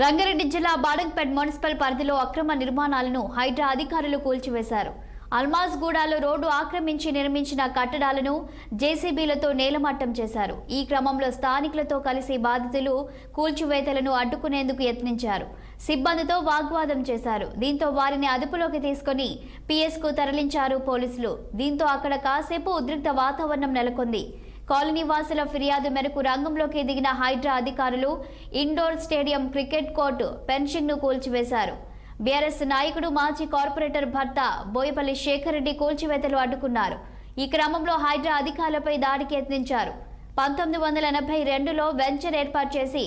రంగారెడ్డి జిల్లా బాడంగ్పేట్ మున్సిపల్ పరిధిలో అక్రమ నిర్మాణాలను హైడ్రా అధికారులు కూల్చివేశారు. అల్మాజ్ గూడాలో రోడ్డు ఆక్రమించి నిర్మించిన కట్టడాలను జేసీబీలతో నేలమట్టం చేశారు. ఈ క్రమంలో స్థానికులతో కలిసి బాధితులు కూల్చివేతలను అడ్డుకునేందుకు యత్నించారు. సిబ్బందితో వాగ్వాదం చేశారు. దీంతో వారిని అదుపులోకి తీసుకుని పిఎస్కు తరలించారు పోలీసులు. దీంతో అక్కడ కాసేపు ఉద్రిక్త వాతావరణం నెలకొంది. కాలనీ వాసుల ఫిర్యాదు మేరకు రంగంలోకి దిగిన హైడ్రా అధికారులు indoor stadium, cricket court, fencing ను కూల్చివేశారు. బీఆర్ఎస్ నాయకుడు మాజీ కార్పొరేటర్ భర్త బోయపల్లి శేఖర్ రెడ్డి కూల్చివేతలు అడ్డుకున్నారు. ఈ క్రమంలో హైడ్రా అధికారులపై దాడికి యత్నించారు. 1982లో వెంచర్ ఏర్పాటు చేసి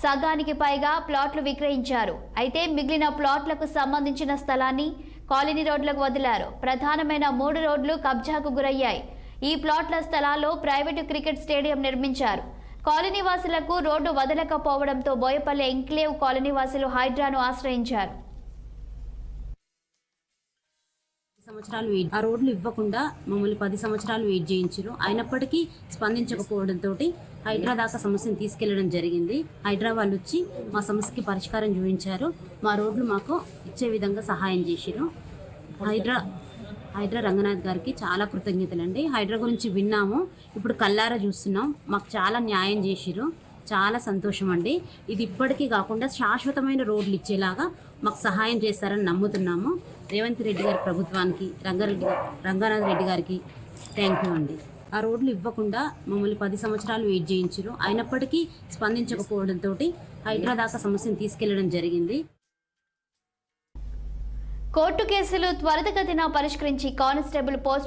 సగానికి పైగా ప్లాట్లు విక్రయించారు. అయితే మిగిలిన ప్లాట్లకు సంబంధించిన స్థలాన్ని కాలనీ రోడ్లకు వదిలారు. ప్రధానమైన 3 రోడ్లు కబ్జాకు గురయ్యాయి. ఈ ప్లాట్ల స్థలాల్లో ప్రైవేటు క్రికెట్ స్టేడియం నిర్మించారు. కాలనీ వాసులకు రోడ్డు వదలకపోవడంతో బోయపల్లి ఎంక్లేవ్ కాలనీ వాసులు హైడ్రాను ఆశ్రయించారు. సంవత్సరాలు ఆ రోడ్లు ఇవ్వకుండా మమ్మల్ని 10 సంవత్సరాలు వెయిట్ చేయించారు. అయినప్పటికీ స్పందించకపోవడంతో హైడ్రా దాకా సమస్యను తీసుకెళ్లడం జరిగింది. హైడ్రా వాళ్ళు వచ్చి మా సమస్యకి పరిష్కారం చూపించారు. మా రోడ్లు మాకు ఇచ్చే విధంగా సహాయం చేశారు. హైడ్రా రంగనాథ్ గారికి చాలా కృతజ్ఞతలండి. హైడ్రా గురించి విన్నాము, ఇప్పుడు కల్లారా చూస్తున్నాం. మాకు చాలా న్యాయం చేసిరు. చాలా సంతోషం అండి. ఇది ఇప్పటికీ కాకుండా శాశ్వతమైన రోడ్లు ఇచ్చేలాగా మాకు సహాయం చేస్తారని నమ్ముతున్నాము. రేవంత్ రెడ్డి గారి ప్రభుత్వానికి, రంగనాథ్ రెడ్డి గారికి థ్యాంక్ యూ అండి. ఆ రోడ్లు ఇవ్వకుండా మమ్మల్ని 10 సంవత్సరాలు వెయిట్ చేయించారు. అయినప్పటికీ స్పందించకపోవడంతో హైడ్రా దాకా సమస్యను తీసుకెళ్లడం జరిగింది. కోర్టు కేసులు త్వరితగతిన పరిష్కరించి కానిస్టేబుల్ పోస్ట్